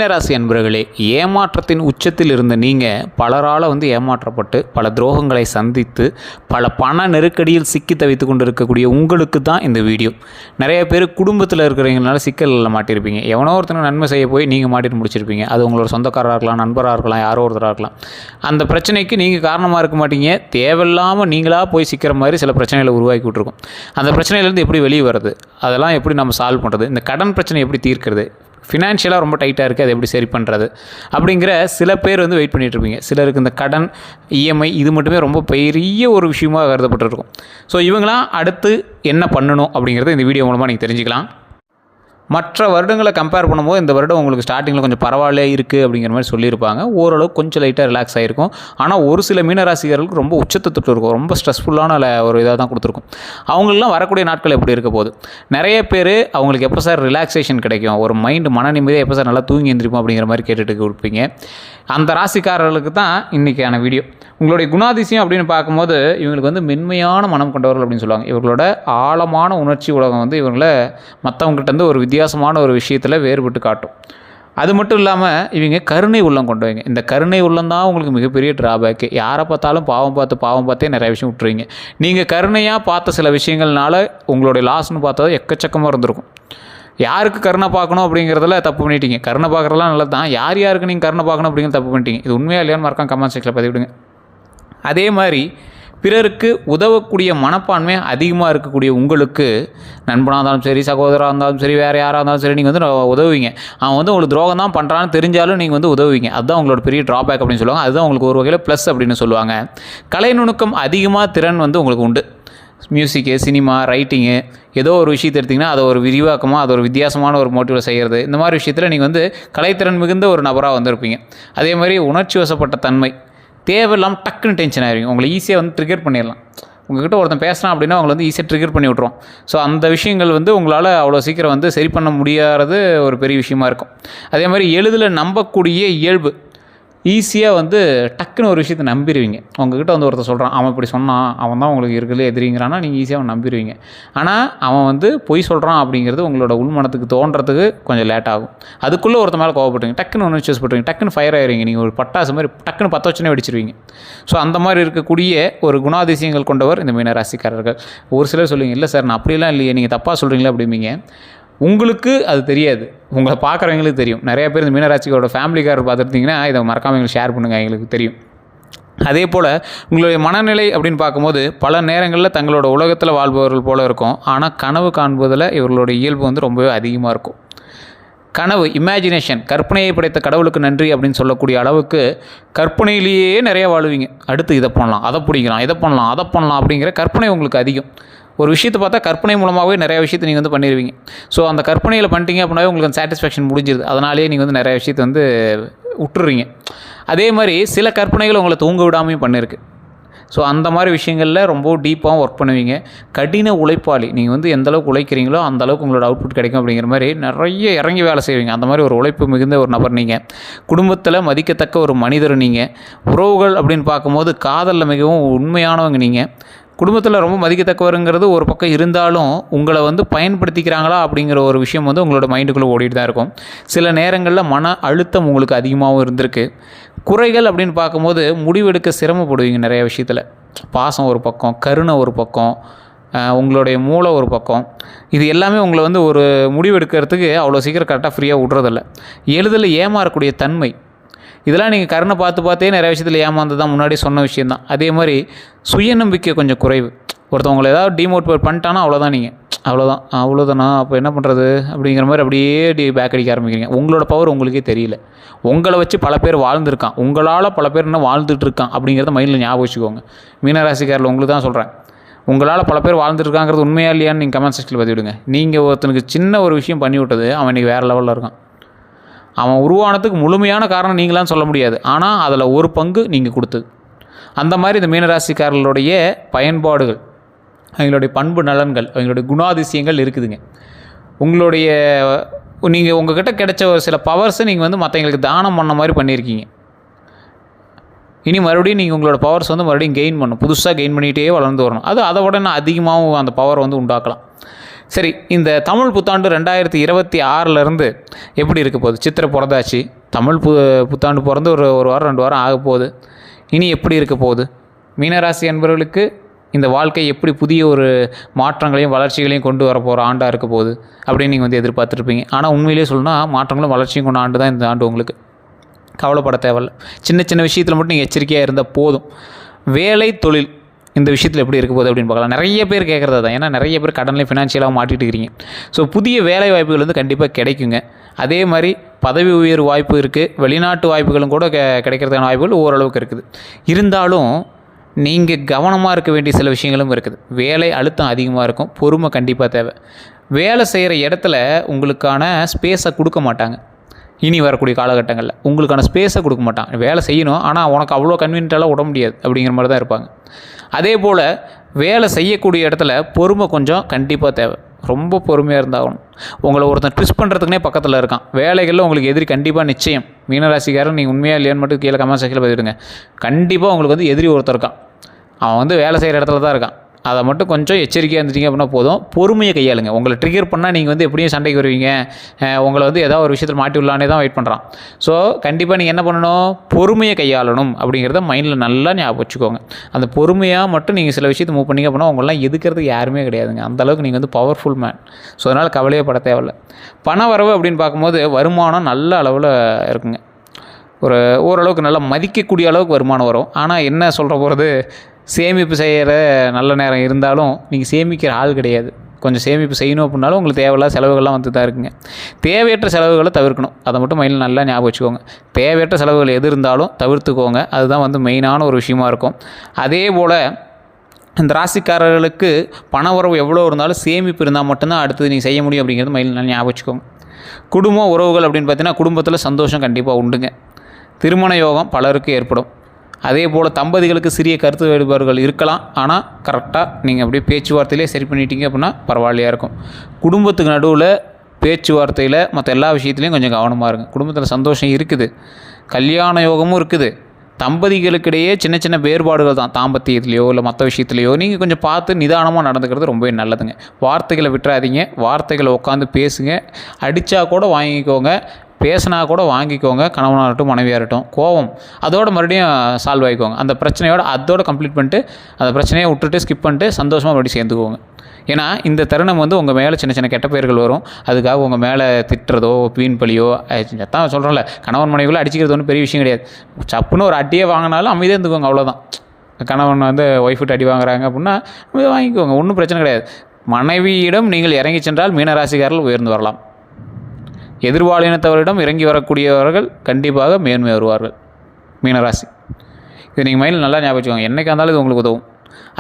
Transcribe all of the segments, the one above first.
மீனராசி அன்பர்களே, ஏமாற்றத்தின் உச்சத்தில் இருந்த நீங்கள் பலரால் ஏமாற்றப்பட்டு பல துரோகங்களை சந்தித்து பல பண நெருக்கடியில் சிக்கி தவித்து கொண்டு இருக்கக்கூடிய உங்களுக்கு தான் இந்த வீடியோ. நிறைய பேர் குடும்பத்தில் இருக்கிறவங்களால சிக்கலில் மாட்டியிருப்பீங்க. எவனோ ஒருத்தனை நன்மை செய்ய போய் நீங்கள் மாட்டிட்டு முடிச்சிருப்பீங்க. அது உங்களோட சொந்தக்காரராக இருக்கலாம், நண்பராக இருக்கலாம், யாரோ ஒருத்தராக இருக்கலாம். அந்த பிரச்சனைக்கு நீங்கள் காரணமாக இருக்க மாட்டீங்க. தேவையில்லாமல் நீங்களாக போய் சிக்கிற மாதிரி சில பிரச்சனைகளை உருவாக்கி விட்ருக்கும். அந்த பிரச்சனையிலேருந்து எப்படி வெளியே வருது, அதெல்லாம் எப்படி நம்ம சால்வ் பண்ணுறது, இந்த கடன் பிரச்சனை எப்படி தீர்க்கிறது, ஃபினான்ஷியலாக ரொம்ப டைட்டாக இருக்குது, அதை எப்படி சரி பண்ணுறது அப்படிங்கிற சில பேர் வெயிட் பண்ணிகிட்ருப்பீங்க. சிலருக்கு இந்த கடன் இஎம்ஐ இது மட்டுமே ரொம்ப பெரிய ஒரு விஷயமாக கருதப்பட்டிருக்கும். ஸோ இவங்களாம் அடுத்து என்ன பண்ணணும் அப்படிங்கிறத இந்த வீடியோ மூலமாக நீங்கள் தெரிஞ்சுக்கலாம். மற்ற வருடங்களை கம்பேர் பண்ணும்போது இந்த வருடம் உங்களுக்கு ஸ்டார்டிங்கில் கொஞ்சம் பரவாயில்ல இருக்குது அப்படிங்கிற மாதிரி சொல்லியிருப்பாங்க. ஓரளவு கொஞ்சம் லைட்டாக ரிலாக்ஸ் ஆகிருக்கும். ஆனால் ஒரு சில மீனராசிகர்களுக்கு ரொம்ப உச்சத்தை தொட்டு இருக்கும், ரொம்ப ஸ்ட்ரெஸ்ஃபுல்லான ஒரு இதாக தான் கொடுத்துருக்கும். அவங்களெலாம் வரக்கூடிய நாட்கள் எப்படி இருக்க போகுது. நிறைய பேர் அவங்களுக்கு எப்போ சார் ரிலாக்ஸேஷன் கிடைக்கும், ஒரு மைண்டு மன நிம்மதியாக எப்போ சார் நல்லா தூங்கி எழுந்திருப்போம் அப்படிங்கிற மாதிரி கேட்டுட்டு கொடுப்பீங்க. அந்த ராசிக்காரர்களுக்கு தான் இன்றைக்கான வீடியோ. உங்களுடைய குணாதிசயம் அப்படின்னு பார்க்கும்போது இவங்களுக்கு மென்மையான மனம் கொண்டவர்கள் அப்படின்னு சொல்லுவாங்க. இவர்களோட ஆழமான உணர்ச்சி உலகம் இவங்களை மற்றவங்ககிட்ட ஒரு வித்தியாசமான ஒரு விஷயத்தில் வேறுபட்டு காட்டும். அது மட்டும் இல்லாமல் இவங்க கருணை உள்ளம் கொண்டவங்க. இந்த கருணை உள்ளம் தான் உங்களுக்கு மிகப்பெரிய ட்ராபேக்கு. யாரை பார்த்தாலும் பாவம் பார்த்தே நிறைய விஷயம் விட்டுருவீங்க. நீங்கள் கருணையாக பார்த்த சில விஷயங்கள்னால உங்களுடைய லாஸ்ன்னு பார்த்தா எக்கச்சக்கமாக இருந்திருக்கும். யாருக்கு கருணை பார்க்கணும் அப்படிங்கிறதுல தப்பு பண்ணிட்டீங்க. கருணை பார்க்குறதுலாம் நல்லது தான். யாருக்கு நீங்கள் கருணை பார்க்கணும் அப்படிங்கிறது தப்பு பண்ணிட்டீங்க. இது உண்மையாக இல்லையான்னு மறக்காம கமெண்ட் செக்ஷனில் பதிவிடுங்க. அதே மாதிரி பிறருக்கு உதவக்கூடிய மனப்பான்மை அதிகமாக இருக்கக்கூடிய உங்களுக்கு, நண்பனாக இருந்தாலும் சரி, சகோதராக இருந்தாலும் சரி, வேறு யாராக இருந்தாலும் சரி, நீங்கள் உதவுவீங்க. அவன் உங்களுக்கு துரோகம் தான் பண்ணுறான்னு தெரிஞ்சாலும் நீங்கள் உதவுவீங்க. அதுதான் உங்களோட பெரிய ட்ராபேக் அப்படின்னு சொல்லுவாங்க. அதுதான் உங்களுக்கு ஒரு வகையில் ப்ளஸ் அப்படின்னு சொல்லுவாங்க. கலை நுணுக்கம் அதிகமாக திறன் உங்களுக்கு உண்டு. மியூசிக்கு, சினிமா, ரைட்டிங்கு, ஏதோ ஒரு விஷயத்தை எடுத்திங்கன்னா அதை ஒரு விரிவாக்கமாக, அது ஒரு வித்தியாசமான ஒரு மோட்டிவில் செய்கிறது, இந்த மாதிரி விஷயத்தில் நீங்கள் கலைத்திறன் மிகுந்த ஒரு நபராக வந்திருப்பீங்க. அதே மாதிரி உணர்ச்சி வசப்பட்ட தன்மை, தேவையில்லாமல் டக்குன்னு டென்ஷன் ஆகிருவீங்க. உங்களை ஈஸியாக ட்ரிகர் பண்ணிடலாம். உங்கள்கிட்ட ஒருத்தன் பேசுகிறான் அப்படின்னா அவங்களை ஈஸியாக ட்ரிகர் பண்ணி விட்ருவோம். ஸோ அந்த விஷயங்கள் உங்களால் அவ்வளோ சீக்கிரம் சரி பண்ண முடியாதது ஒரு பெரிய விஷயமா இருக்கும். அதே மாதிரி எளிதில் நம்பக்கூடிய இயல்பு, ஈஸியாக டக்குன்னு ஒரு விஷயத்தை நம்பிடுவீங்க. உங்கள்கிட்ட ஒருத்தர் சொல்கிறான், அவன் இப்படி சொன்னான், அவன் தான் உங்களுக்கு இருக்கிறதுல எதிரிங்கிறான்னா நீங்கள் ஈஸியாக அவன் நம்பிடுவீங்க. ஆனால் அவன் பொய் சொல்கிறான் அப்படிங்கிறது உங்களோட உள்மனத்துக்கு தோன்றதுக்கு கொஞ்சம் லேட் ஆகும். அதுக்குள்ளே ஒருத்த மேலே கோவப்பட்டுவீங்க, டக்குன்னு ஒன்று சூஸ் பண்ணுவீங்க, டக்குன்னு ஃபயர் ஆகிடுவீங்க. நீங்கள் ஒரு பட்டாசு மாதிரி டக்குன்னு 10 வச்சுனே வெடிச்சிருவீங்க. ஸோ அந்த மாதிரி இருக்கக்கூடிய ஒரு குணாதிசயங்கள் கொண்டவர் இந்த மீனராசிக்காரர்கள். ஒரு சிலர் சொல்லுவீங்க, இல்லை சார் நான் அப்படிலாம் இல்லையே, நீங்கள் தப்பாக சொல்கிறீங்களா அப்படிம்பீங்க. உங்களுக்கு அது தெரியாது, உங்களை பார்க்குறவங்களுக்கு தெரியும். நிறைய பேர் இந்த மீனராசியோட ஃபேமிலிக்காரர் பார்த்துருந்தீங்கன்னா இதை மறக்காமல் எங்களுக்கு ஷேர் பண்ணுங்கள், எங்களுக்கு தெரியும். அதே போல் உங்களுடைய மனநிலை அப்படின்னு பார்க்கும்போது பல நேரங்களில் தங்களோட உலகத்தில் வாழ்பவர்கள் போல் இருக்கும். ஆனால் கனவு காண்பதில் இவர்களுடைய இயல்பு ரொம்பவே அதிகமாக இருக்கும். கனவு, இமேஜினேஷன், கற்பனையை படைத்த கடவுளுக்கு நன்றி அப்படின்னு சொல்லக்கூடிய அளவுக்கு கற்பனையிலேயே நிறைய வாழ்வீங்க. அடுத்து இதை பண்ணலாம், அதை பிடிக்கலாம், இதை பண்ணலாம், அதை பண்ணலாம் அப்படிங்கிற கற்பனை உங்களுக்கு அதிகம். ஒரு விஷயத்தை பார்த்தா கற்பனை மூலமாகவே நிறைய விஷயத்தை நீங்கள் பண்ணிடுவீங்க. ஸோ அந்த கற்பனையில் பண்ணிட்டீங்க அப்படின்னாவே உங்களுக்கு அந்த சாட்டிஸ்ஃபேக்ஷன் முடிஞ்சிருது. அதனாலேயே நீங்கள் நிறைய விஷயத்தை விட்டுறீங்க. அதே மாதிரி சில கற்பனைகள் உங்களை தூங்க விடாமையும் பண்ணியிருக்கு. ஸோ அந்த மாதிரி விஷயங்களில் ரொம்ப டீப்பாகவும் ஒர்க் பண்ணுவீங்க. கடின உழைப்பாளி, நீங்கள் எந்தளவுக்கு உழைக்கிறீங்களோ அந்தளவுக்கு உங்களோட அவுட்புட் கிடைக்கும் அப்படிங்கிற மாதிரி நிறைய இறங்கி வேலை செய்வீங்க. அந்த மாதிரி ஒரு உழைப்பு மிகுந்த ஒரு நபர் நீங்கள். குடும்பத்தில் மதிக்கத்தக்க ஒரு மனிதர் நீங்கள். உறவுகள் அப்படின்னு பார்க்கும்போது காதலில் மிகவும் உண்மையானவங்க நீங்கள். குடும்பத்தில் ரொம்ப மதிக்கத்தக்கவருங்கிறது ஒரு பக்கம் இருந்தாலும் உங்களை பயன்படுத்திக்கிறாங்களா அப்படிங்கிற ஒரு விஷயம் உங்களோட மைண்டுக்குள்ளே ஓடிட்டு தான் இருக்கும். சில நேரங்களில் மன அழுத்தம் உங்களுக்கு அதிகமாகவும் இருந்திருக்கு. குறைகள் அப்படின்னு பார்க்கும்போது முடிவெடுக்க சிரமப்படுவீங்க நிறைய விஷயத்தில். பாசம் ஒரு பக்கம், கருணை ஒரு பக்கம், உங்களுடைய மூளை ஒரு பக்கம். இது எல்லாமே உங்களை ஒரு முடிவெடுக்கிறதுக்கு அவ்வளோ சீக்கிரம் கரெக்டாக ஃப்ரீயாக விட்றதில்ல. எளிதில் ஏமாறக்கூடிய தன்மை, இதெல்லாம் நீங்கள் கருணை பார்த்தே நிறைய விஷயத்தில் ஏமாந்து தான் முன்னாடி சொன்ன விஷயந்தான். அதே மாதிரி சுயநம்பிக்கை கொஞ்சம் குறைவு. ஒருத்தவங்களை ஏதாவது டிமோட்டிவேட் பண்ணிட்டானா அவ்வளோதானா அப்போ என்ன பண்ணுறது அப்படிங்கிற மாதிரி அப்படியே பேக் அடிக்க ஆரம்பிக்கிறீங்க. உங்களோட பவர் உங்களுக்கே தெரியல. உங்களை வச்சு பல பேர் வாழ்ந்துருக்கான், உங்களால் பல பேர் இன்னும் வாழ்ந்துட்டு இருக்கான் அப்படிங்கிறத மைண்டில் ஞாபகம் வச்சுக்கோங்க. மீனராசிக்காரில் உங்களுக்கு தான் சொல்கிறேன். உங்களால் பல பேர் வாழ்ந்துருக்காங்கிறது உண்மையா இல்லையான்னு நீங்கள் கமெண்ட் செக்ஷனில் பதிவிடுங்க. நீங்கள் ஒருத்தனுக்கு சின்ன ஒரு விஷயம் பண்ணி விட்டது அவன் இன்றைக்கி வேறு லெவலில் இருக்கான். அவன் உருவானதுக்கு முழுமையான காரணம் நீங்களான்னு சொல்ல முடியாது, ஆனால் அதில் ஒரு பங்கு நீங்கள் கொடுத்தது. அந்த மாதிரி இந்த மீனராசிக்காரர்களுடைய பயன்பாடுகள், அவங்களுடைய பண்பு நலன்கள், அவங்களுடைய குணாதிசயங்கள் இருக்குதுங்க. நீங்கள் உங்கள்கிட்ட கிடைச்ச ஒரு சில பவர்ஸை நீங்கள் மற்றவங்களுக்கு தானம் பண்ண மாதிரி பண்ணியிருக்கீங்க. இனி மறுபடியும் நீங்கள் உங்களோட பவர்ஸ் மறுபடியும் கெயின் பண்ணணும், புதுசாக கெயின் பண்ணிகிட்டே வளர்ந்து வரணும். அது அதை விட நான் அதிகமாகவும் அந்த பவர் உண்டாக்கலாம். சரி, இந்த தமிழ் புத்தாண்டு 2026 எப்படி இருக்க போகுது? சித்திரை பிறந்தாச்சு, தமிழ் புத்தாண்டு பிறந்து ஒரு வாரம் 2 வாரம் ஆக போகுது. இனி எப்படி இருக்க போகுது? மீனராசி என்பவர்களுக்கு இந்த வாழ்க்கை எப்படி புதிய ஒரு மாற்றங்களையும் வளர்ச்சிகளையும் கொண்டு வர போகிற ஆண்டாக இருக்க போகுது அப்படின்னு நீங்கள் வந்து எதிர்பார்த்துருப்பீங்க. ஆனால் உண்மையிலேயே சொல்லணும்னா மாற்றங்களும் வளர்ச்சியும் கொண்ட ஆண்டு தான் இந்த ஆண்டு. உங்களுக்கு கவலைப்பட தேவையில்லை. சின்ன சின்ன விஷயத்தில் மட்டும் நீங்கள் எச்சரிக்கையாக இருந்தால் போதும். வேலை, தொழில் இந்த விஷயத்தில் எப்படி இருக்க போகுது அப்படின்னு பார்க்கலாம். நிறைய பேர் கேட்குறது தான். ஏன்னா நிறைய பேர் கடனில் ஃபினான்ஷியலாக மாட்டிட்டு இருக்கிறீங்க. ஸோ புதிய வேலை வாய்ப்புகள் வந்து கண்டிப்பாக கிடைக்குங்க. அதே மாதிரி பதவி உயர்வு வாய்ப்பு இருக்குது. வெளிநாட்டு வாய்ப்புகளும் கூட கிடைக்கிறதுக்கான வாய்ப்புகள் ஓரளவுக்கு இருக்குது. இருந்தாலும் நீங்கள் கவனமாக இருக்க வேண்டிய சில விஷயங்களும் இருக்குது. வேலை அழுத்தம் அதிகமாக இருக்கும். பொறுமை கண்டிப்பாக தேவை. வேலை செய்கிற இடத்துல உங்களுக்கான ஸ்பேஸை கொடுக்க மாட்டாங்க. இனி வரக்கூடிய காலகட்டங்களில் உங்களுக்கான ஸ்பேஸை கொடுக்க மாட்டான். வேலை செய்யணும், ஆனால் உனக்கு அவ்வளோ கன்வீனியன்ட்டாலாம் விட முடியாது அப்படிங்கிற மாதிரி தான் இருப்பாங்க. அதே போல் வேலை செய்யக்கூடிய இடத்துல பொறுமை கொஞ்சம் கண்டிப்பாக தேவை. ரொம்ப பொறுமையாக இருந்தாகணும். உங்களை ஒருத்தன் ட்விஸ்ட் பண்ணுறதுக்குனே பக்கத்தில் இருக்கான். வேலைகளில் உங்களுக்கு எதிரி கண்டிப்பாக நிச்சயம். மீனராசிக்காரன் நீங்கள் உண்மையாக இல்லையான்னு மட்டும் கீழே கமெண்ட் செக்ஷனில் பதிவிடுங்க. கண்டிப்பாக உங்களுக்கு வந்து எதிரி ஒருத்தர் இருக்கான். அவன் வந்து வேலை செய்கிற இடத்துல தான் இருக்கான். அதை மட்டும் கொஞ்சம் எச்சரிக்கையாக இருந்துட்டீங்க அப்படின்னா போதும். பொறுமையை கையாளுங்க. உங்களை ட்ரிகர் பண்ணால் நீங்கள் வந்து எப்படியும் சண்டைக்கு வருவீங்க. உங்களை வந்து ஏதாவது ஒரு விஷயத்தில் மாட்டி விடலானே தான் வெயிட் பண்ணுறான். ஸோ கண்டிப்பாக நீங்கள் என்ன பண்ணணும்? பொறுமையை கையாளணும் அப்படிங்கிறத மைண்டில் நல்லா ஞாபகம் வச்சுக்கோங்க. அந்த பொறுமையாக மட்டும் நீங்கள் சில விஷயத்தை மூவ் பண்ணிங்க அப்படின்னா உங்களெலாம் எதுக்கிறதுக்கு யாருமே கிடையாதுங்க. அந்தளவுக்கு நீங்கள் வந்து பவர்ஃபுல் மேன். ஸோ அதனால் கவலையே பட தேவையில்லை. பண வரவு அப்படின்னு பார்க்கும்போது வருமானம் நல்ல அளவில் இருக்குங்க. ஓரளவுக்கு நல்லா மதிக்கக்கூடிய அளவுக்கு வருமானம் வரும். ஆனால் என்ன சொல்கிற போகிறது, சேமிப்பு செய்கிற நல்ல நேரம் இருந்தாலும் நீங்கள் சேமிக்கிற ஆள் கிடையாது. கொஞ்சம் சேமிப்பு செய்யணும் அப்படின்னாலும் உங்களுக்கு தேவையில்லாத செலவுகள்லாம் வந்து தான் இருக்குங்க. தேவையற்ற செலவுகளை தவிர்க்கணும். அதை மட்டும் மைண்டில் நல்லா ஞாபகம் வச்சுக்கோங்க. தேவையற்ற செலவுகள் எது இருந்தாலும் தவிர்த்துக்கோங்க. அதுதான் வந்து மெயினான ஒரு விஷயமா இருக்கும். அதே போல் இந்த ராசிக்காரர்களுக்கு பண உறவு எவ்வளோ இருந்தாலும் சேமிப்பு இருந்தால் மட்டும்தான் அடுத்தது நீங்கள் செய்ய முடியும் அப்படிங்கிறது மைண்டில் நல்லா ஞாபகம் வச்சுக்கோங்க. குடும்பம் உறவுகள் அப்படின்னு பார்த்தீங்கன்னா குடும்பத்தில் சந்தோஷம் கண்டிப்பாக உண்டுங்க. திருமண யோகம் பலருக்கு ஏற்படும். அதே போல் தம்பதிகளுக்கு சிறிய கருத்து வேறுபாடுகள் இருக்கலாம். ஆனால் கரெக்டாக நீங்கள் அப்படியே பேச்சுவார்த்தையிலே சரி பண்ணிட்டீங்க அப்படின்னா பரவாயில்லையாக இருக்கும். குடும்பத்துக்கு நடுவில் பேச்சுவார்த்தையில் மற்ற எல்லா விஷயத்துலையும் கொஞ்சம் கவனமாக இருங்க. குடும்பத்தில் சந்தோஷம் இருக்குது, கல்யாண யோகமும் இருக்குது. தம்பதிகளுக்கிடையே சின்ன சின்ன வேறுபாடுகள் தான், தாம்பத்தியத்துலேயோ இல்லை மற்ற விஷயத்துலையோ நீங்கள் கொஞ்சம் பார்த்து நிதானமாக நடந்துக்கிறது ரொம்பவே நல்லதுங்க. வார்த்தைகளை விட்டுறாதீங்க. வார்த்தைகளை உட்காந்து பேசுங்க. அடித்தா கூட வாங்கிக்கோங்க, பேசினா கூட வாங்கிக்கோங்க. கணவனாகட்டும் மனைவியாகட்டும் கோவம் அதோடு மறுபடியும் சால்வ் ஆகிக்கோங்க. அந்த பிரச்சனையோட அதோடு கம்ப்ளீட் பண்ணிட்டு அந்த பிரச்சனையை விட்டுட்டு ஸ்கிப் பண்ணிட்டு சந்தோஷமாக மறுபடியும் சேர்ந்துக்கோங்க. ஏன்னா இந்த தருணம் வந்து உங்கள் மேலே சின்ன சின்ன கெட்ட பெயர்கள் வரும். அதுக்காக உங்கள் மேலே திட்டுறதோ வீண் பழியோ தான் சொல்கிறோம்ல, கணவன் மனைவிக்குள்ளே அடிச்சிக்கிறது ஒன்றும் பெரிய விஷயம் கிடையாது. சப்புன்னு ஒரு அட்டியே வாங்கினாலும் அமைதியாக இருந்துக்கோங்க, அவ்வளோதான். கணவன் வந்து ஒய்ஃப்கிட்ட அடி வாங்குறாங்க அப்படின்னா அமைதியாக வாங்கிக்கோங்க, ஒன்றும் பிரச்சனை கிடையாது. மனைவியிடம் நீங்கள் இறங்கி சென்றால் மீனராசிக்காரர்கள் உயர்ந்து வரலாம். எதிர்பாலினத்தவரிடம் இறங்கி வரக்கூடியவர்கள் கண்டிப்பாக மேன்மை வருவார்கள். மீனராசி இது நீங்கள் மைண்டில் நல்லா ஞாபகம் வச்சுக்கோங்க. என்றைக்காக இருந்தாலும் இது உங்களுக்கு உதவும்.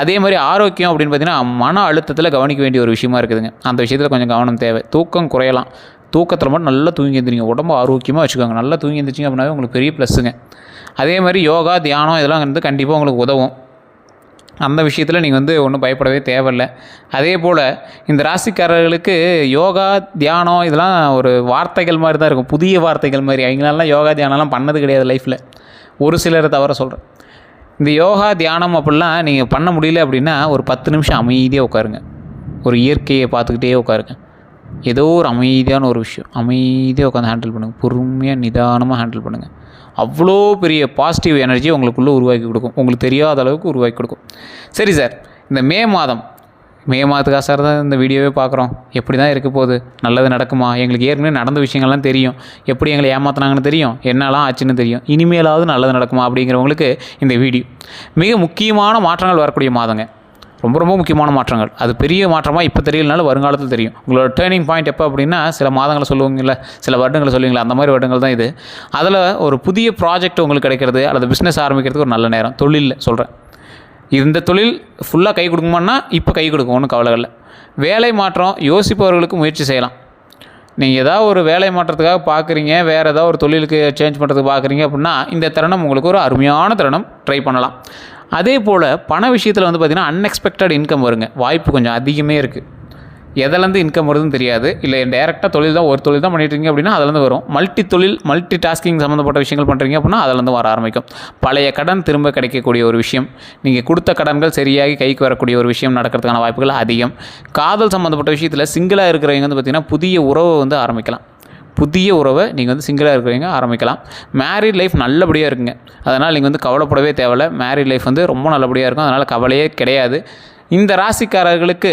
அதே மாதிரி ஆரோக்கியம் அப்படின்னு பார்த்தீங்கன்னா மன அழுத்தத்தில் கவனிக்க வேண்டிய ஒரு விஷயமா இருக்குதுங்க. அந்த விஷயத்தில் கொஞ்சம் கவனம் தேவை. தூக்கம் குறையலாம். தூக்கத்தில் மட்டும் நல்லா தூங்கி எழுந்திரிங்க. உடம்பு ஆரோக்கியமாக வச்சுக்கோங்க. நல்லா தூங்கி எழுந்திரிச்சிங்க அப்படின்னாவே உங்களுக்கு பெரிய ப்ளஸ்ஸுங்க. அதே மாதிரி யோகா தியானம் இதெல்லாம் வந்து கண்டிப்பாக உங்களுக்கு உதவும். அந்த விஷயத்தில் நீங்கள் வந்து ஒன்றும் பயப்படவே தேவையில்லை. அதே போல் இந்த ராசிக்காரர்களுக்கு யோகா தியானம் இதெல்லாம் ஒரு வார்த்தைகள் மாதிரி தான் இருக்கும், புதிய வார்த்தைகள் மாதிரி. அவங்களாலாம் யோகா தியானம்லாம் பண்ணது கிடையாது லைஃப்பில். ஒரு சிலரை தவிர சொல்கிறேன். இந்த யோகா தியானம் அப்படிலாம் நீங்கள் பண்ண முடியல அப்படின்னா ஒரு 10 நிமிஷம் அமைதியாக உட்காருங்க. ஒரு இயற்கையை பார்த்துக்கிட்டே உட்காருங்க. ஏதோ ஒரு அமைதியான ஒரு விஷயம் அமைதியாக உட்காந்து ஹேண்டில் பண்ணுங்கள். பொறுமையாக நிதானமாக ஹேண்டில் பண்ணுங்கள். அவ்வளோ பெரிய பாசிட்டிவ் எனர்ஜி உங்களுக்குள்ளே உருவாக்கி கொடுக்கும். உங்களுக்கு தெரியாத அளவுக்கு உருவாக்கி கொடுக்கும். சரி சார், இந்த மே மாதத்துக்காக சார் தான் இந்த வீடியோவே பார்க்குறோம். எப்படி தான் இருக்க போகுது? நல்லது நடக்குமா? எங்களுக்கு ஏற்கனவே நடந்த விஷயங்கள்லாம் தெரியும். எப்படி எங்களை ஏமாற்றினாங்கன்னு தெரியும், என்னெல்லாம் ஆச்சுன்னு தெரியும். இனிமேலாவது நல்லது நடக்குமா அப்படிங்கிறவங்களுக்கு இந்த வீடியோ மிக முக்கியமான மாற்றங்கள் வரக்கூடிய மாதங்க. ரொம்ப ரொம்ப முக்கியமான மாற்றங்கள். அது பெரிய மாற்றமாக இப்போ தெரியலனாலும் வருங்காலத்தில் தெரியும். உங்களோட டேர்னிங் பாயிண்ட் எப்போ அப்படின்னா சில மாதங்களை சொல்லுவீங்கள, சில வருடங்களை சொல்லுவீங்களா, அந்த மாதிரி வருடங்கள் தான் இது. அதில் ஒரு புதிய ப்ராஜெக்ட் உங்களுக்கு கிடைக்கிறது அல்லது பிஸ்னஸ் ஆரம்பிக்கிறதுக்கு ஒரு நல்ல நேரம். தொழிலில் சொல்கிறேன். இந்த தொழில் ஃபுல்லாக கை கொடுக்குமான்னா இப்போ கை கொடுக்கும், ஒன்றும் கவலை இல்லை. வேலை மாற்றம் யோசிப்பவர்களுக்கு முயற்சி செய்யலாம். நீங்கள் ஏதாவது ஒரு வேலை மாற்றத்துக்காக பார்க்குறீங்க, வேறு ஏதாவது ஒரு தொழிலுக்கு சேஞ்ச் பண்ணுறதுக்கு பார்க்குறீங்க அப்படின்னா இந்த தருணம் உங்களுக்கு ஒரு அருமையான தருணம். ட்ரை பண்ணலாம். அதே போல் பண விஷயத்தில் வந்து பார்த்திங்கன்னா அன்எக்ஸ்பெக்டட் இன்கம் வருங்க. வாய்ப்பு கொஞ்சம் அதிகமே இருக்குது. எதுலேருந்து இன்கம் வருதுன்னு தெரியாது. இல்லை டேரெக்டாக தொழில் தான், ஒரு தொழில் தான் பண்ணிட்டுருக்கீங்க அப்படின்னா அதுலேருந்து வரும். மல்டி டாஸ்கிங் சம்மந்தப்பட்ட விஷயங்கள் பண்ணுறீங்க அப்படின்னா அதுலேருந்து வர ஆரம்பிக்கும். பழைய கடன் திரும்ப கிடைக்கக்கூடிய ஒரு விஷயம், நீங்கள் கொடுத்த கடன்கள் சரியாகி கைக்கு வரக்கூடிய ஒரு விஷயம் நடக்கிறதுக்கான வாய்ப்புகள் அதிகம். காதல் சம்மந்தப்பட்ட விஷயத்தில் சிங்கிளாக இருக்கிறவங்க வந்து பார்த்திங்கன்னா புதிய உறவை வந்து ஆரம்பிக்கலாம். புதிய உறவை நீங்கள் வந்து சிங்கிளாக இருக்கிறவங்க ஆரம்பிக்கலாம். மேரிட் லைஃப் நல்லபடியாக இருக்குங்க. அதனால் நீங்கள் வந்து கவலைப்படவே தேவையில்லை. மேரிட் லைஃப் வந்து ரொம்ப நல்லபடியாக இருக்கும். அதனால் கவலையே கிடையாது. இந்த ராசிக்காரர்களுக்கு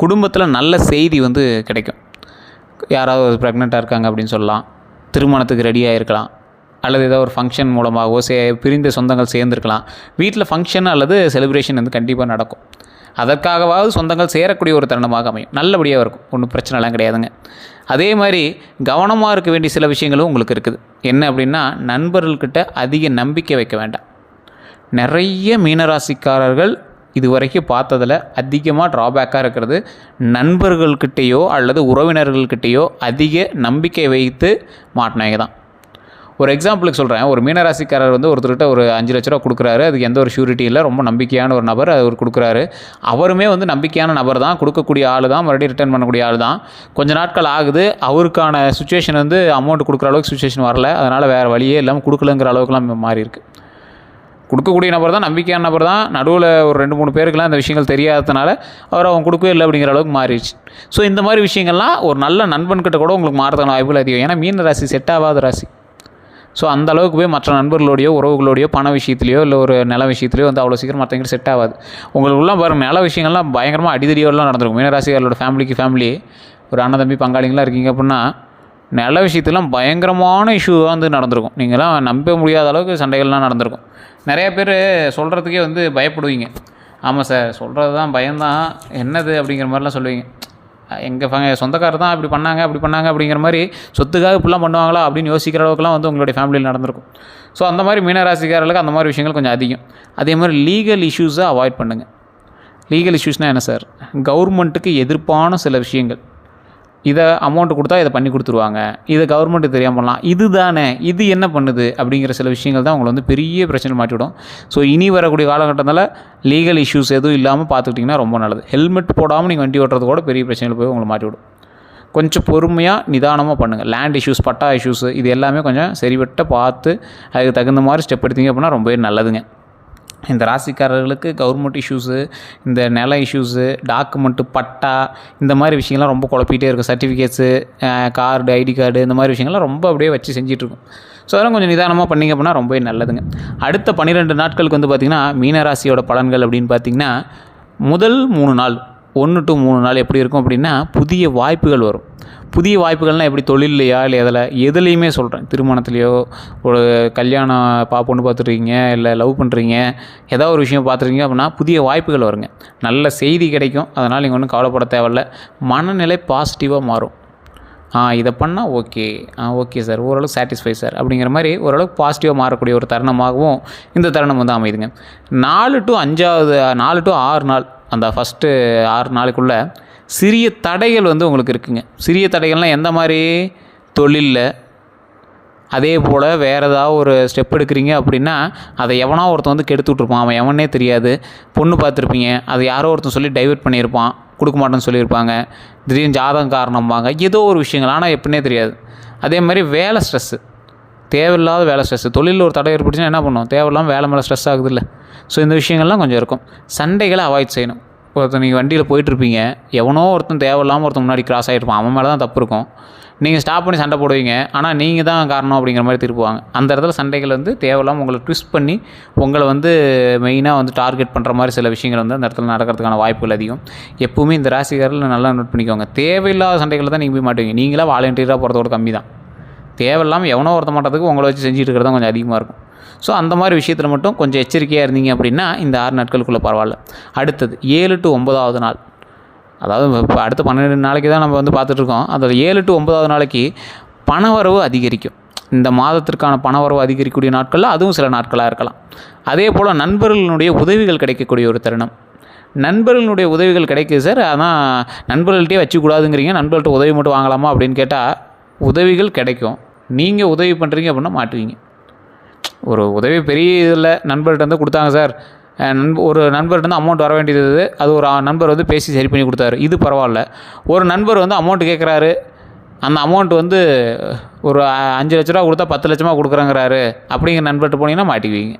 குடும்பத்தில் நல்ல செய்தி வந்து கிடைக்கும். யாராவது ப்ரெக்னெண்ட்டாக இருக்காங்க அப்படின்னு சொல்லலாம், திருமணத்துக்கு ரெடியாக இருக்கலாம், அல்லது ஏதோ ஒரு ஃபங்க்ஷன் மூலமாகவோ பிரிந்த சொந்தங்கள் சேர்ந்துருக்கலாம். வீட்டில் ஃபங்க்ஷன் அல்லது செலிப்ரேஷன் வந்து கண்டிப்பாக நடக்கும். அதற்காகவாவது சொந்தங்கள் சேரக்கூடிய ஒரு தருணமாக அமையும். நல்லபடியாக இருக்கும், ஒன்றும் பிரச்சனைலாம் கிடையாதுங்க. அதே மாதிரி கவனமாக இருக்க வேண்டிய சில விஷயங்களும் உங்களுக்கு இருக்குது. என்ன அப்படின்னா, நண்பர்கள்கிட்ட அதிக நம்பிக்கை வைக்க வேண்டாம். நிறைய மீனராசிக்காரர்கள் இது வரைக்கும் பார்த்ததில் அதிகமாக ட்ராபேக்காக இருக்கிறது நண்பர்கள்கிட்டேயோ அல்லது உறவினர்கள்கிட்டேயோ அதிக நம்பிக்கை வைத்து மாட்டினவங்க தான். ஒரு எக்ஸாம்பிளுக்கு சொல்கிறேன். ஒரு மீனராசிக்காரர் வந்து ஒருத்தர்கிட்ட ஒரு 5 லட்ச ரூபா கொடுக்குறாரு. அதுக்கு எந்த ஒரு ஷூரிட்டி இல்லை, ரொம்ப நம்பிக்கையான ஒரு நபர் அவர் கொடுக்குறாரு. அவருமே வந்து நம்பிக்கையான நபர் தான், கொடுக்கக்கூடிய ஆள் தான், மறுபடியும் ரிட்டர்ன் பண்ணக்கூடிய ஆள் தான். கொஞ்ச நாட்கள் ஆகுது, அவருக்கான சுச்சுவேஷன் வந்து அமௌண்ட் கொடுக்குற அளவுக்கு சுச்சுவேஷன் வரல. அதனால் வேறு வழியே இல்லாமல் கொடுக்கலங்கிற அளவுக்குலாம் மாறி இருக்குது. கொடுக்கக்கூடிய நபர் தான், நம்பிக்கையான நபர் தான். நடுவில் ஒரு 2-3 பேருக்குலாம் இந்த விஷயங்கள் தெரியாததுனால அவங்க கொடுக்கவே இல்லை அப்படிங்கிற அளவுக்கு மாறிடுச்சு. ஸோ இந்த மாதிரி விஷயங்கள்லாம் ஒரு நல்ல நண்பன்கிட்ட கூட உங்களுக்கு மாறதுக்கான வாய்ப்புகள் அதிகம். ஏன்னா மீன ராசி செட் ஆகாத ராசி. ஸோ அந்த அளவுக்கு போய் மற்ற நண்பர்களோடையோ உறவுகளோடையோ பண விஷயத்துலையோ இல்லை ஒரு நில விஷயத்துலையோ வந்து அவ்வளோ சீக்கிரம் மற்றவங்க செட் ஆகாது. உங்களுக்குலாம் பாருங்கள், நில விஷயங்கள்லாம் பயங்கரமாக அடிதடியோடலாம் நடந்திருக்கும். மீனராசிகளோட ஃபேமிலி ஒரு அண்ணன் தம்பி பங்காளிங்களாம் இருக்கீங்க அப்படின்னா நில விஷயத்துலாம் பயங்கரமான இஷ்யூவாக வந்து நடந்திருக்கும். நீங்களாம் நம்ப முடியாத அளவுக்கு சண்டைகள்லாம் நடந்திருக்கும். நிறையா பேர் சொல்கிறதுக்கே வந்து பயப்படுவீங்க. ஆமாம் சார், சொல்கிறது தான் பயம்தான், என்னது அப்படிங்கிற மாதிரிலாம் சொல்லுவீங்க. எங்கள் சொந்தக்காரர் தான் அப்படி பண்ணாங்க அப்படிங்கிற மாதிரி, சொத்துக்காக இப்படிலாம் பண்ணுவாங்களா அப்படின்னு யோசிக்கிற அளவுக்குலாம் வந்து உங்களுடைய ஃபேமிலியில் நடந்திருக்கும். ஸோ அந்த மாதிரி மீனராசிக்காரர்களுக்கு அந்த மாதிரி விஷயங்கள் கொஞ்சம் அதிகம். அதே மாதிரி லீகல் இஷ்யூஸை அவாய்ட் பண்ணுங்கள். லீகல் இஷ்யூஸ்னால் என்ன சார்? கவர்மெண்ட்டுக்கு எதிர்ப்பான சில விஷயங்கள். இதை அமௌண்ட்டு கொடுத்தா இதை பண்ணி கொடுத்துருவாங்க, இதை கவர்மெண்ட்டு தெரியாமல் பண்ணலாம், இது தானே, இது என்ன பண்ணுது அப்படிங்கிற சில விஷயங்கள் தான் உங்களை வந்து பெரிய பிரச்சனை மாட்டிவிடும். ஸோ இனி வரக்கூடிய காலகட்டத்தில் லீகல் இஷ்யூஸ் எதுவும் இல்லாமல் பார்த்துக்கிட்டிங்கன்னா ரொம்ப நல்லது. ஹெல்மெட் போடாமல் நீங்கள் வண்டி ஓட்டுறது கூட பெரிய பிரச்சனைகள் போய் உங்களை மாட்டிவிடும். கொஞ்சம் பொறுமையாக நிதானமாக பண்ணுங்கள். லேண்ட் இஷ்யூஸ், பட்டா இஷ்யூஸ், இது எல்லாமே கொஞ்சம் சரிவட்ட பார்த்து அதுக்கு தகுந்த மாதிரி ஸ்டெப் எடுத்தீங்க அப்படின்னா ரொம்பவே நல்லதுங்க. இந்த ராசிக்காரர்களுக்கு கவர்மெண்ட் இஷ்யூஸு, இந்த நில இஷ்யூஸு, டாக்குமெண்ட்டு, பட்டா, இந்த மாதிரி விஷயங்கள்லாம் ரொம்ப குழப்பிகிட்டே இருக்கும். சர்டிஃபிகேட்ஸு, கார்டு, ஐடி கார்டு, இந்த மாதிரி விஷயங்கள்லாம் ரொம்ப அப்படியே வச்சு செஞ்சிட்ருக்கும். ஸோ அதெல்லாம் கொஞ்சம் நிதானமாக பண்ணிங்க அப்படின்னா ரொம்பவே நல்லதுங்க. அடுத்த 12 நாட்களுக்கு வந்து பார்த்திங்கன்னா மீனராசியோட பலன்கள் அப்படின்னு பார்த்திங்கன்னா, முதல் 3 நாள் 1 to 3 நாள் எப்படி இருக்கும் அப்படின்னா, புதிய வாய்ப்புகள் வரும். புதிய வாய்ப்புகள்னால் எப்படி, தொழில்லையா இல்லை எதுலேயுமே சொல்கிறேன். திருமணத்துலையோ, ஒரு கல்யாணம் பொண்ணு பார்த்துட்ருக்கீங்க, இல்லை லவ் பண்ணுறீங்க, ஏதாவது ஒரு விஷயம் பார்த்துருக்கீங்க அப்படின்னா புதிய வாய்ப்புகள் வருங்க. நல்ல செய்தி கிடைக்கும். அதனால் நீங்கள் ஒன்றும் கவலைப்பட தேவையில்ல. மனநிலை பாசிட்டிவாக மாறும். இதை பண்ணால் ஓகே சார், ஓரளவுக்கு சாட்டிஸ்ஃபை சார் அப்படிங்கிற மாதிரி ஓரளவுக்கு பாசிட்டிவாக மாறக்கூடிய ஒரு தருணமாகவும் இந்த தருணம் வந்து அமைதுங்க. 4 to 6 நாள், அந்த ஃபஸ்ட்டு 6 நாளுக்குள்ளே சிறிய தடைகள் வந்து உங்களுக்கு இருக்குங்க. சிறிய தடைகள்னால் எந்த மாதிரி? தொழிலில். அதே போல் வேறு ஏதாவது ஒரு ஸ்டெப் எடுக்கிறீங்க அப்படின்னா அதை எவனோ ஒருத்தன் வந்து கெடுத்து விட்ருப்பான். அவன் எவனே தெரியாது. பொண்ணு பார்த்துருப்பீங்க, அதை யாரோ ஒருத்தன் சொல்லி டைவெர்ட் பண்ணியிருப்பான், கொடுக்க மாட்டேன்னு சொல்லியிருப்பாங்க, திடீர்னு ஜாதகம் காரணம்பாங்க, ஏதோ ஒரு விஷயங்கள், ஆனால் எப்படின்னே தெரியாது. அதே மாதிரி வேலை ஸ்ட்ரெஸ்ஸு, தேவையில்லாத வேலை ஸ்ட்ரெஸ்ஸு. தொழிலில் ஒரு தடை ஏற்பட்டுச்சுன்னா என்ன பண்ணுவோம்? தேவையில்லாமல் வேலை மேலே ஸ்ட்ரெஸ் ஆகுது இல்லை? ஸோ இந்த விஷயங்கள்லாம் கொஞ்சம் இருக்கும். சண்டைகளை அவாய்ட் செய்யணும். ஒருத்தர் நீங்கள் வண்டியில் போயிட்டுருப்பீங்க, எவனோ ஒருத்தன் தேவையில்லாமல் ஒருத்தன் முன்னாடி கிராஸ் ஆகிருப்பான், அவன் மேலே தான் தப்பு இருக்கும். நீங்கள் ஸ்டாப் பண்ணி சண்டை போடுவீங்க, ஆனால் நீங்கள் தான் காரணம் அப்படிங்கிற மாதிரி திருப்புவாங்க. அந்த இடத்துல சண்டைகள் வந்து தேவையில்லாமல் உங்களை ட்விஸ்ட் பண்ணி உங்களை வந்து மெயினாக வந்து டார்கெட் பண்ணுற மாதிரி சில விஷயங்கள் வந்து அந்த இடத்துல நடக்கிறதுக்கான வாய்ப்புகள் அதிகம். எப்போவுமே இந்த ராசிக்காரர்கள் நல்லா நோட் பண்ணிக்கோங்க. தேவையில்லாத சண்டைகளை தான் நீங்கள் போய் மாட்டுவீங்க. நீங்களாக வாலண்டியராக போகிறதோட கம்மி தான். தேவையில்லாமல் எவனோ ஒருத்த மாட்டதுக்கு உங்களை வச்சு செஞ்சுட்டு இருக்கிறது தான் கொஞ்சம் அதிகமாக இருக்கும். ஸோ அந்த மாதிரி விஷயத்தில் மட்டும் கொஞ்சம் எச்சரிக்கையாக இருந்தீங்க அப்படின்னா இந்த 6 நாட்களுக்குள்ளே பரவாயில்ல. அடுத்தது 7 to 9வது நாள், அதாவது இப்போ அடுத்த 12 நாளைக்கு தான் நம்ம வந்து பார்த்துட்ருக்கோம். அந்த 7 to 9வது நாளைக்கு பணவரவு அதிகரிக்கும். இந்த மாதத்திற்கான பணவரவு அதிகரிக்கக்கூடிய நாட்களில் அதுவும் சில நாட்களாக இருக்கலாம். அதே போல் நண்பர்களுடைய உதவிகள் கிடைக்கக்கூடிய ஒரு தருணம். நண்பர்களுடைய உதவிகள் கிடைக்குது சார், ஆனால் நண்பர்கள்ட்டே வச்சுக்கூடாதுங்கிறீங்க, நண்பர்கள்ட்ட உதவி மட்டும் வாங்கலாமா அப்படின்னு கேட்டால் உதவிகள் கிடைக்கும். நீங்கள் உதவி பண்ணுறீங்க அப்படின்னா மாட்டுவீங்க. ஒரு உதவி பெரிய இதில் நண்பர்கிட்ட வந்து கொடுத்தாங்க சார், ஒரு நண்பர்கிட்ட வந்து அமௌண்ட் வர வேண்டியது, அது ஒரு நண்பர் வந்து பேசி சரி பண்ணி கொடுத்தாரு, இது பரவாயில்ல. ஒரு நண்பர் வந்து அமௌண்ட் கேட்குறாரு, அந்த அமௌண்ட் வந்து ஒரு 5 லட்ச ரூபா கொடுத்தா 10 லட்சமாக கொடுக்குறேங்கிறாரு, அப்படிங்கிற நண்பர்கிட்ட போனீங்கன்னா மாட்டிக்குவீங்க.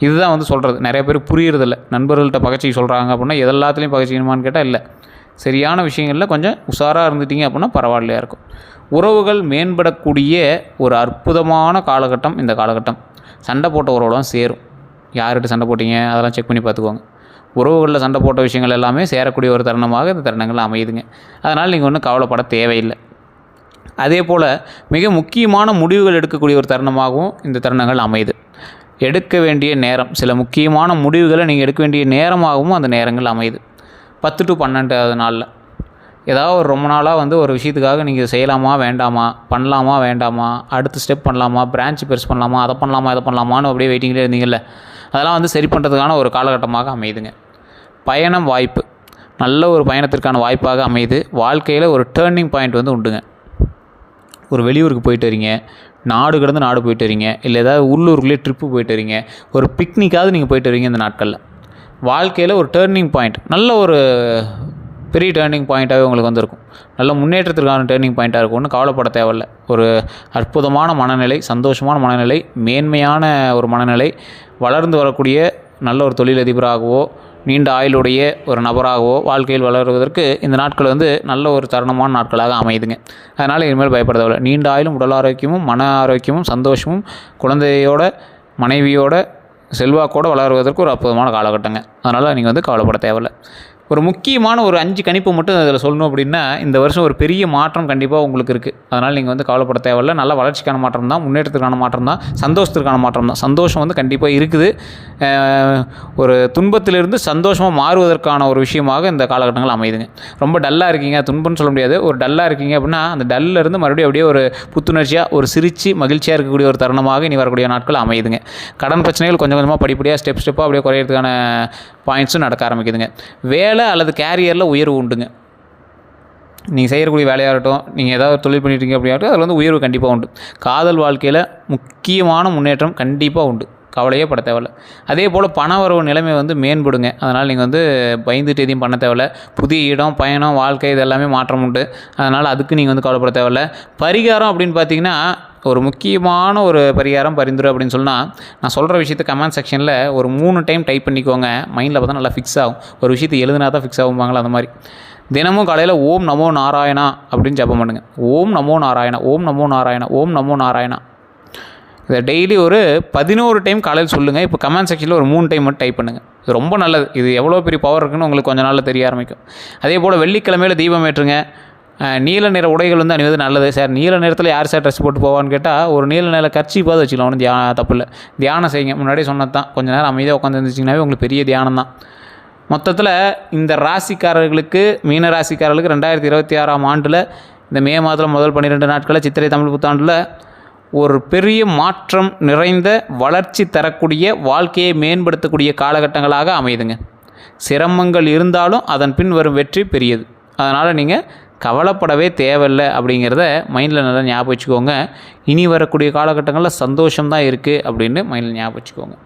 இதுதான் வந்து சொல்கிறது. நிறைய பேர் புரியறதில்ல. நண்பர்கள்ட்ட பகச்சிக்க சொல்கிறாங்க அப்படின்னா எல்லாத்துலேயும் பகச்சிக்கணுமான்னு கேட்டால் இல்லை. சரியான விஷயங்களில் கொஞ்சம் உஷாராக இருந்துட்டீங்க அப்படின்னா பரவாயில்லையா இருக்கும். உறவுகள் மேம்படக்கூடிய ஒரு அற்புதமான காலகட்டம் இந்த காலகட்டம். சண்டை போட்ட உறவுலாம் சேரும். யார்கிட்ட சண்டை போட்டிங்க அதெல்லாம் செக் பண்ணி பார்த்துக்கோங்க. உறவுகளில் சண்டை போட்ட விஷயங்கள் எல்லாமே சேரக்கூடிய ஒரு தருணமாக இந்த தருணங்கள் அமையுதுங்க. அதனால் நீங்கள் ஒன்றும் கவலைப்பட தேவையில்லை. அதே போல் மிக முக்கியமான முடிவுகள் எடுக்கக்கூடிய ஒரு தருணமாகவும் இந்த தருணங்கள் அமையுது. எடுக்க வேண்டிய நேரம், சில முக்கியமான முடிவுகளை நீங்கள் எடுக்க வேண்டிய நேரமாகவும் அந்த நேரங்கள் அமையுது. 10 to 12 நாளில் ஏதாவது ஒரு ரொம்ப நாளாக வந்து ஒரு விஷயத்துக்காக நீங்கள் செய்யலாமா வேண்டாமா, பண்ணலாமா வேண்டாமா, அடுத்த ஸ்டெப் பண்ணலாமா, பிரான்ச் பெருசு பண்ணலாமா, அதை பண்ணலாமா இதை பண்ணலாமான்னு அப்படியே வெயிட்டிங்கில் இருந்தீங்கல்ல, அதெல்லாம் வந்து சரி பண்ணுறதுக்கான ஒரு காலகட்டமாக அமையுதுங்க. பயணம் வாய்ப்பு, நல்ல ஒரு பயணத்திற்கான வாய்ப்பாக அமையுது. வாழ்க்கையில் ஒரு டேர்னிங் பாயிண்ட் வந்து உண்டுங்க. ஒரு வெளியூருக்கு போயிட்டு வரீங்க, நாடு கடந்து நாடு போயிட்டு வரீங்க, இல்லை ஏதாவது உள்ளூருக்குள்ளேயே ட்ரிப்பு போயிட்டு வரீங்க, ஒரு பிக்னிக்காவது நீங்கள் போயிட்டு வரீங்க. இந்த நாட்களில் வாழ்க்கையில் ஒரு டேர்னிங் பாயிண்ட், நல்ல ஒரு பெரிய டேர்னிங் பாயிண்ட்டாகவே உங்களுக்கு வந்திருக்கும். நல்ல முன்னேற்றத்திற்கான டேர்னிங் பாயிண்ட்டாக இருக்கும். ஒன்றும் கவலைப்பட தேவையில்லை. ஒரு அற்புதமான மனநிலை, சந்தோஷமான மனநிலை, மேன்மையான ஒரு மனநிலை, வளர்ந்து வரக்கூடிய நல்ல ஒரு தொழிலதிபராகவோ நீண்ட ஆயுளுடைய ஒரு நபராகவோ வாழ்க்கையில் வளருவதற்கு இந்த நாட்கள் வந்து நல்ல ஒரு தருணமான நாட்களாக அமையுதுங்க. அதனால் இனிமேல் பயப்பட தேவையில்லை. நீண்ட ஆயுளும், உடல் ஆரோக்கியமும், மன ஆரோக்கியமும், சந்தோஷமும், குழந்தையோட மனைவியோட செல்வாக்கோடு வளருவதற்கு ஒரு அற்புதமான காலகட்டங்க. அதனால் நீங்கள் வந்து கவலைப்பட தேவையில்லை. ஒரு முக்கியமான ஒரு 5 கணிப்பு மட்டும் அதில் சொல்லணும் அப்படின்னா, இந்த வருஷம் ஒரு பெரிய மாற்றம் கண்டிப்பாக உங்களுக்கு இருக்குது. அதனால் நீங்கள் வந்து கவலைப்பட தேவையில்லை. நல்ல வளர்ச்சிக்கான மாற்றம் தான், முன்னேற்றத்திற்கான மாற்றம் தான், சந்தோஷத்திற்கான மாற்றம் தான். சந்தோஷம் வந்து கண்டிப்பாக இருக்குது. ஒரு துன்பத்திலிருந்து சந்தோஷமாக மாறுவதற்கான ஒரு விஷயமாக இந்த காலகட்டங்கள் அமையுதுங்க. ரொம்ப டல்லாக இருக்கீங்க, துன்பம்னு சொல்ல முடியாது, ஒரு டல்லாக இருக்கீங்க அப்படின்னா அந்த டல்லிருந்து மறுபடியும் அப்படியே ஒரு புத்துணர்ச்சியாக, ஒரு சிரித்து மகிழ்ச்சியாக இருக்கக்கூடிய ஒரு தருணமாக இனி வரக்கூடிய நாட்கள் அமையுதுங்க. கடன் பிரச்சனைகள் கொஞ்சம் கொஞ்சமாக படிப்படியாக ஸ்டெப்பாக அப்படியே குறையிறதுக்கான பாயிண்ட்ஸும் நடக்க ஆரம்பிக்குதுங்க. வேலை அல்லது கேரியரில் உயர்வு உண்டுங்க. நீங்கள் செய்யக்கூடிய வேலையாக இருக்கட்டும், நீங்கள் ஏதாவது தொழில் பண்ணிட்டீங்க அப்படின்னாட்டும் அதில் வந்து உயர்வு கண்டிப்பாக உண்டு. காதல் வாழ்க்கையில் முக்கியமான முன்னேற்றம் கண்டிப்பாக உண்டு. கவலையே பட தேவையில்ல. அதே போல் பண வரவு நிலைமை வந்து மேம்படுங்க. அதனால் நீங்கள் வந்து பயந்துட்டு எதையும் பண்ண தேவையில்ல. புதிய இடம், பயணம், வாழ்க்கை இது எல்லாமே மாற்றம் உண்டு. அதனால் அதுக்கு நீங்கள் வந்து கவலைப்பட தேவையில்ல. பரிகாரம் அப்படின்னு பார்த்தீங்கன்னா, ஒரு முக்கியமான ஒரு பரிகாரம் பரிந்துரை அப்படின்னு சொன்னால், நான் சொல்கிற விஷயத்தை கமெண்ட் செக்ஷனில் ஒரு 3 டைம் டைப் பண்ணிக்கோங்க. மைண்டில் பார்த்தா நல்லா ஃபிக்ஸ் ஆகும். ஒரு விஷயத்தை எழுதுனா தான் ஃபிக்ஸ் ஆகும்பாங்களா, அந்த மாதிரி. தினமும் காலையில் ஓம் நமோ நாராயணா அப்படின்னு ஜெபம் பண்ணுங்கள். ஓம் நமோ நாராயணா, ஓம் நமோ நாராயணா, ஓம் நமோ நாராயணா. இதை டெய்லி ஒரு 11 டைம் காலையில் சொல்லுங்கள். இப்போ கமெண்ட் செக்ஷனில் ஒரு 3 டைம் மட்டும் டைப் பண்ணுங்கள். இது ரொம்ப நல்லது. இது எவ்வளோ பெரிய பவர் இருக்குன்னு உங்களுக்கு கொஞ்சம் நாளில் தெரிய ஆரம்பிக்கும். அதே போல் வெள்ளிக்கிழமையில் தீபம் ஏற்றுங்க. நீல நிற உடைகள் வந்து அணிவது நல்லது. சார் நீல நிறத்தில் யார் சார் ட்ரெஸ் போட்டு போவான்னு கேட்டால், ஒரு நீல நிற கர்ச்சீப்பாவது வச்சுக்கலாம். ஒன்றும் தப்பு இல்லை. தியானம் செய்யுங்க. முன்னாடியே சொன்னது தான். கொஞ்சம் நேரம் அமைதியாக உட்காந்து இருந்துச்சிங்கனாவே உங்களுக்கு பெரிய தியானம் தான். மொத்தத்தில் இந்த ராசிக்காரர்களுக்கு, மீன ராசிக்காரர்களுக்கு 2026ஆம் ஆண்டில் இந்த மே மாதத்தில் முதல் 12 நாட்களில் சித்திரை தமிழ் புத்தாண்டில் ஒரு பெரிய மாற்றம் நிறைந்த, வளர்ச்சி தரக்கூடிய, வாழ்க்கையை மேம்படுத்தக்கூடிய காலகட்டங்களாக அமையுதுங்க. சிரமங்கள் இருந்தாலும் அதன் பின் வரும் வெற்றி பெரியது. அதனால் நீங்கள் கவலைப்படவே தேவையில்லை அப்படிங்கிறத மைண்டில் நல்லா ஞாபகம் வச்சுக்கோங்க. இனி வரக்கூடிய காலகட்டங்களில் சந்தோஷம்தான் இருக்குது அப்படின்னு மைண்டில் ஞாபகம் வச்சுக்கோங்க.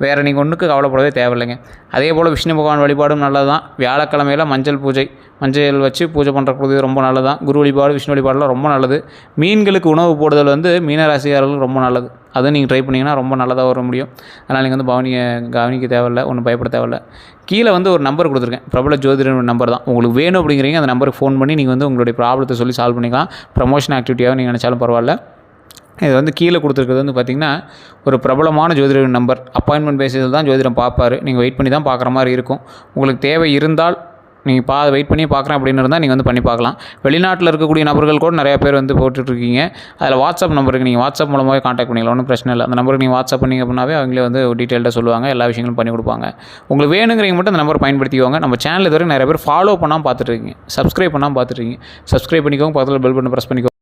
வேறு நீங்கள் ஒன்றுக்கு கவலைப்படவே தேவையில்லைங்க. அதே போல் விஷ்ணு பகவான் வழிபாடும் நல்லது தான். வியாழக்கிழமையில் மஞ்சள் பூஜை, மஞ்சள் வச்சு பூஜை பண்ணுறது ரொம்ப நல்லது தான். குரு வழிபாடு, விஷ்ணு வழிபாடுலாம் ரொம்ப நல்லது. மீன்களுக்கு உணவு போடுதல் வந்து மீனராசிக்காரர்களுக்கு ரொம்ப நல்லது. அதுவும் நீங்கள் ட்ரை பண்ணிங்கன்னா ரொம்ப நல்லதாக வர முடியும். அதனால் நீங்கள் வந்து கவனிக்க தேவையில்லை, ஒன்றும் பயப்பட தேவையில்லை. கீழே வந்து ஒரு நம்பர் கொடுத்துருக்கேன், பிரபல ஜோதிடர் நம்பர் தான். உங்களுக்கு வேணும் அப்படிங்கிறீங்க அந்த நம்பருக்கு ஃபோன் பண்ணி நீங்கள் வந்து உங்களுடைய ப்ராப்ளத்தை சொல்லி சால்வ் பண்ணிக்கலாம். ப்ரமோஷன் ஆக்டிவிட்டியாக நீங்கள் நினச்சாலும் பரவாயில்ல. இது வந்து கீழே கொடுத்துருக்கிறது வந்து பார்த்திங்கன்னா ஒரு பிரபலமான ஜோதிடர் நம்பர். அப்பாயின்மெண்ட் பேசிஸில் தான் ஜோதிடம் பார்ப்பார். நீங்கள் வெயிட் பண்ணி தான் பார்க்குற மாதிரி இருக்கும். உங்களுக்கு தேவை இருந்தால் நீங்கள் வெயிட் பண்ணி பார்க்குறேன் அப்படின்னு இருந்தால் நீங்கள் வந்து பண்ணி பார்க்கலாம். வெளிநாட்டில் இருக்கக்கூடிய நபர்கள் கூட நிறையா பேர் வந்து போட்டுட்ருக்கீங்க. அதில் வாட்ஸ்அப் நம்பருக்கு நீங்கள் வாட்ஸ்அப் மூலமாகவே காண்டாக்ட் பண்ணிக்கலாம். ஒன்றும் பிரச்சனை இல்லை. அந்த நம்பருக்கு நீங்கள் வாட்ஸ்அப் பண்ணிங்க அப்படின்னாவே அவங்களே வந்து டீட்டெயில்டாக சொல்லுவாங்க. எல்லா விஷயங்களும் பண்ணி கொடுப்பாங்க. உங்களுக்கு வேணுங்கிறீங்க மட்டும் அந்த நம்பர் பயன்படுத்திக்கோங்க. நம்ம சேனல் இதுவரை நிறைய பேர் ஃபாலோ பண்ணாமல் பார்த்துட்ருக்கீங்க, சப்ஸ்கிரைப் பண்ணாமல் பார்த்துட்ருக்கீங்க. சப்ஸ்கிரைப் பண்ணிக்கோங்க. பக்கத்தில் பெல் பட்டன் ப்ரெஸ் பண்ணிக்கோங்க.